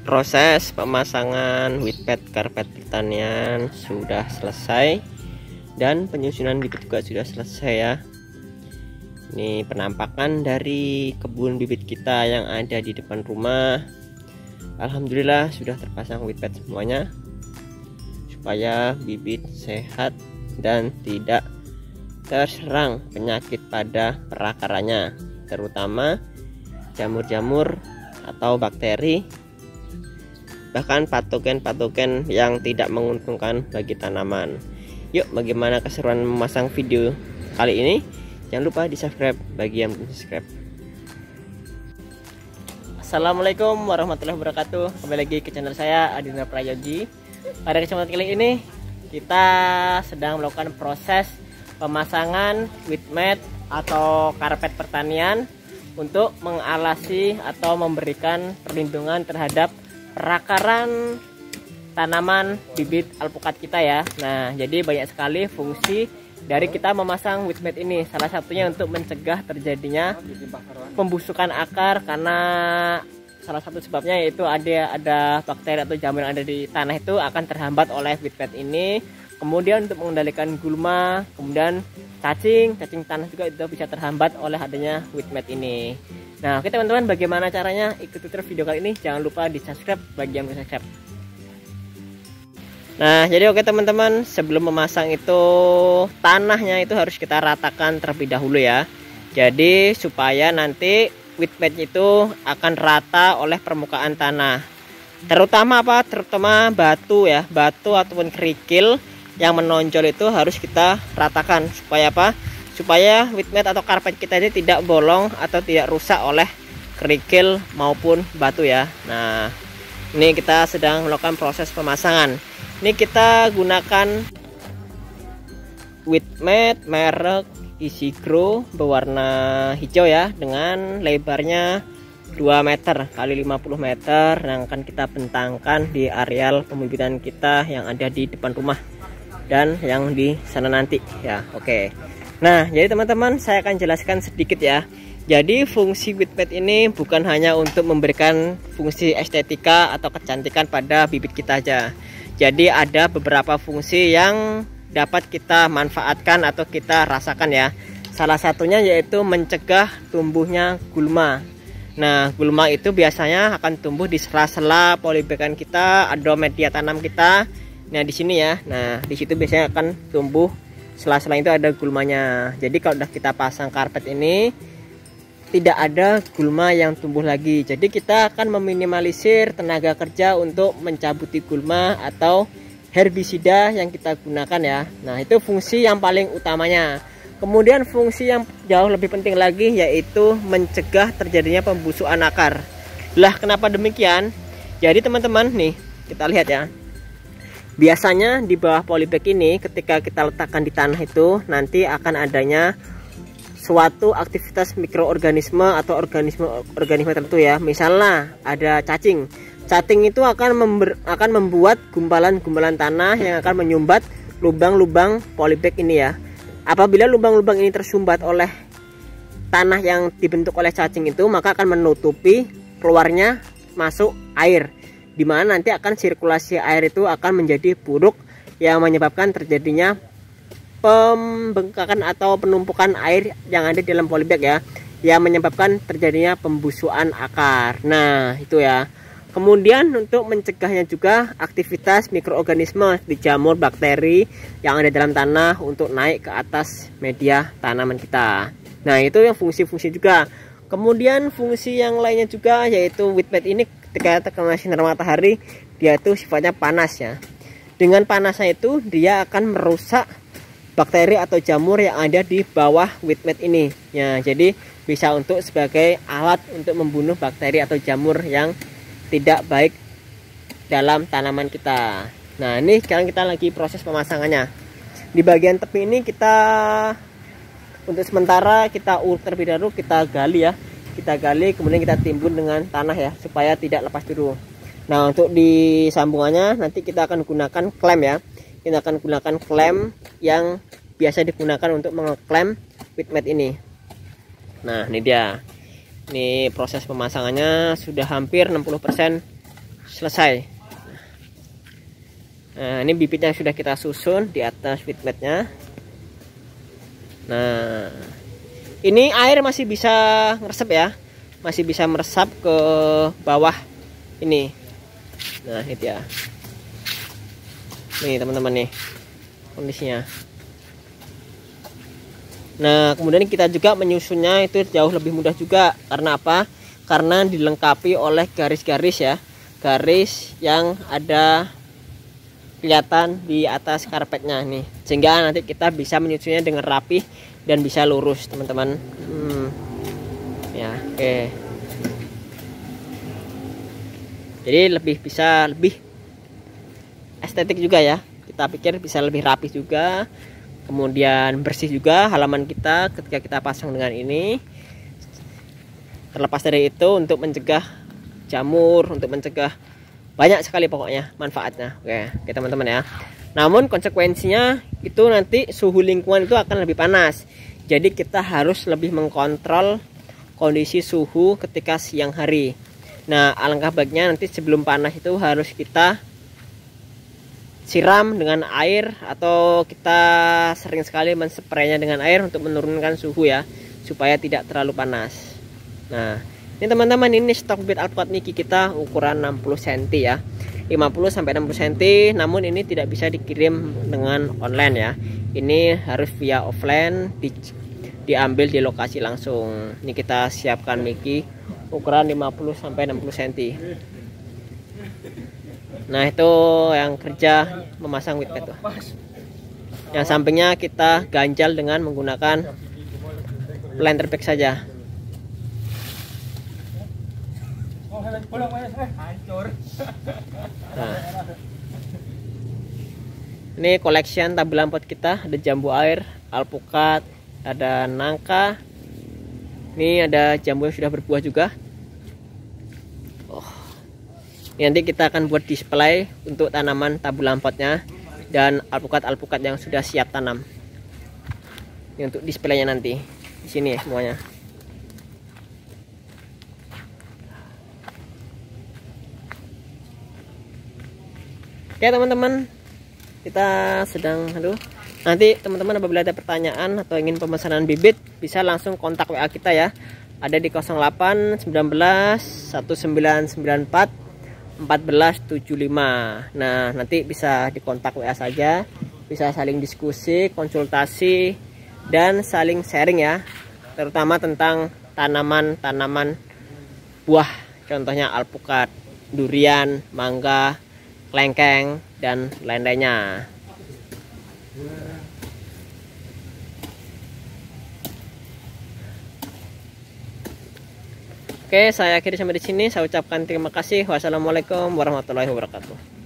Proses pemasangan wheatbed karpet pertanian sudah selesai dan penyusunan bibit juga sudah selesai ya. Ini penampakan dari kebun bibit kita yang ada di depan rumah. Alhamdulillah sudah terpasang wheatbed semuanya, supaya bibit sehat dan tidak terserang penyakit pada perakarannya, terutama jamur-jamur atau bakteri, bahkan patogen-patogen yang tidak menguntungkan bagi tanaman. Yuk, bagaimana keseruan memasang video kali ini? Jangan lupa di subscribe bagi yang belum subscribe. Assalamualaikum warahmatullahi wabarakatuh. Kembali lagi ke channel saya, Adina Prayogi. Pada kesempatan kali ini kita sedang melakukan proses pemasangan wheatbed atau karpet pertanian untuk mengalasi atau memberikan perlindungan terhadap perakaran tanaman bibit alpukat kita ya. Nah, jadi banyak sekali fungsi dari kita memasang wheatbed ini. Salah satunya untuk mencegah terjadinya pembusukan akar, karena salah satu sebabnya yaitu ada bakteri atau jamur yang ada di tanah itu akan terhambat oleh wheatbed ini. Kemudian untuk mengendalikan gulma, kemudian cacing tanah juga itu bisa terhambat oleh adanya wheatbed ini. Nah, oke teman-teman, bagaimana caranya? Ikuti terus video kali ini. Jangan lupa di subscribe bagi yang belum subscribe. Nah, jadi oke teman-teman, sebelum memasang itu tanahnya itu harus kita ratakan terlebih dahulu ya. Jadi supaya nanti wheatbed itu akan rata oleh permukaan tanah. Terutama apa? Terutama batu ya, batu ataupun kerikil yang menonjol itu harus kita ratakan. Supaya apa? Supaya wheatbed atau karpet kita ini tidak bolong atau tidak rusak oleh kerikil maupun batu ya. Nah, ini kita sedang melakukan proses pemasangan. Ini kita gunakan wheatbed merek Easy Grow berwarna hijau ya, dengan lebarnya 2 meter kali 50 meter yang akan kita bentangkan di areal pembibitan kita yang ada di depan rumah dan yang di sana nanti ya. Oke. Nah, jadi teman-teman, saya akan jelaskan sedikit ya. Jadi fungsi wheatbed ini bukan hanya untuk memberikan fungsi estetika atau kecantikan pada bibit kita aja. Jadi ada beberapa fungsi yang dapat kita manfaatkan atau kita rasakan ya. Salah satunya yaitu mencegah tumbuhnya gulma. Nah, gulma itu biasanya akan tumbuh di sela-sela polybagan kita atau media tanam kita. Nah, di sini ya. Nah, di situ biasanya akan tumbuh, sela-sela itu ada gulmanya. Jadi kalau udah kita pasang karpet ini, tidak ada gulma yang tumbuh lagi. Jadi kita akan meminimalisir tenaga kerja untuk mencabuti gulma atau herbisida yang kita gunakan ya. Nah, itu fungsi yang paling utamanya. Kemudian fungsi yang jauh lebih penting lagi yaitu mencegah terjadinya pembusukan akar. Lah, kenapa demikian? Jadi teman-teman nih, kita lihat ya. Biasanya di bawah polybag ini ketika kita letakkan di tanah itu nanti akan adanya suatu aktivitas mikroorganisme atau organisme tertentu ya. Misalnya ada cacing. Cacing itu akan membuat gumpalan-gumpalan tanah yang akan menyumbat lubang-lubang polybag ini ya. Apabila lubang-lubang ini tersumbat oleh tanah yang dibentuk oleh cacing itu, maka akan menutupi keluarnya masuk air, di mana nanti akan sirkulasi air itu akan menjadi buruk yang menyebabkan terjadinya pembengkakan atau penumpukan air yang ada di dalam polybag ya, yang menyebabkan terjadinya pembusukan akar. Nah, itu ya. Kemudian untuk mencegahnya juga aktivitas mikroorganisme di jamur bakteri yang ada dalam tanah untuk naik ke atas media tanaman kita. Nah, itu yang fungsi-fungsi juga. Kemudian fungsi yang lainnya juga yaitu wheatbed ini ketika terkena sinar matahari, dia itu sifatnya panas ya. Dengan panasnya itu dia akan merusak bakteri atau jamur yang ada di bawah wheatbed ini ya. Jadi bisa untuk sebagai alat untuk membunuh bakteri atau jamur yang tidak baik dalam tanaman kita. Nah, ini sekarang kita lagi proses pemasangannya. Di bagian tepi ini kita untuk sementara kita urut terlebih dahulu, kita gali ya. Kita gali kemudian kita timbun dengan tanah ya, supaya tidak lepas dulu. Nah, untuk di sambungannya nanti kita akan gunakan klem ya. Kita akan gunakan klem yang biasa digunakan untuk mengeklem wheatbed ini. Nah, ini dia. Ini proses pemasangannya sudah hampir 60% selesai. Nah, ini bibitnya sudah kita susun di atas feed matnya. Nah, ini air masih bisa ngeresep ya, masih bisa meresap ke bawah ini. Nah, itu ya. Nih teman-teman nih kondisinya. Nah, kemudian kita juga menyusunnya itu jauh lebih mudah juga. Karena apa? Karena dilengkapi oleh garis-garis ya, garis yang ada kelihatan di atas karpetnya nih, sehingga nanti kita bisa menyusunnya dengan rapi dan bisa lurus teman-teman. Ya, oke. Jadi bisa lebih estetik juga ya, kita pikir bisa lebih rapi juga, kemudian bersih juga halaman kita ketika kita pasang dengan ini. Terlepas dari itu, untuk mencegah jamur, untuk mencegah banyak sekali pokoknya manfaatnya. Oke teman-teman ya. Namun konsekuensinya itu nanti suhu lingkungan itu akan lebih panas, jadi kita harus lebih mengkontrol kondisi suhu ketika siang hari. Nah, alangkah baiknya nanti sebelum panas itu harus kita siram dengan air, atau kita sering sekali menspraynya dengan air untuk menurunkan suhu ya, supaya tidak terlalu panas. Nah, ini teman-teman, ini stok bibit alpukat Niki kita ukuran 60 cm ya, 50 sampai 60 cm. Namun ini tidak bisa dikirim dengan online ya, ini harus via offline, diambil di lokasi langsung. Ini kita siapkan Niki ukuran 50 sampai 60 cm. Nah, itu yang kerja memasang weed mat tuh. Yang sampingnya kita ganjal dengan menggunakan planter bag saja. Nah, ini collection tabulan pot kita, ada jambu air, alpukat, ada nangka. Ini ada jambu yang sudah berbuah juga. Nanti kita akan buat display untuk tanaman tabulan potnya dan alpukat-alpukat yang sudah siap tanam. Ini untuk displaynya nanti di sini ya semuanya. Oke teman-teman, kita sedang nanti teman-teman apabila ada pertanyaan atau ingin pemesanan bibit bisa langsung kontak WA kita ya. Ada di 08 19 1994 1475. Nah, nanti bisa dikontak WA saja, bisa saling diskusi, konsultasi, dan saling sharing ya, terutama tentang tanaman-tanaman buah, contohnya alpukat, durian, mangga, kelengkeng, dan lain-lainnya. Oke, saya akhiri sampai di sini. Saya ucapkan terima kasih. Wassalamualaikum warahmatullahi wabarakatuh.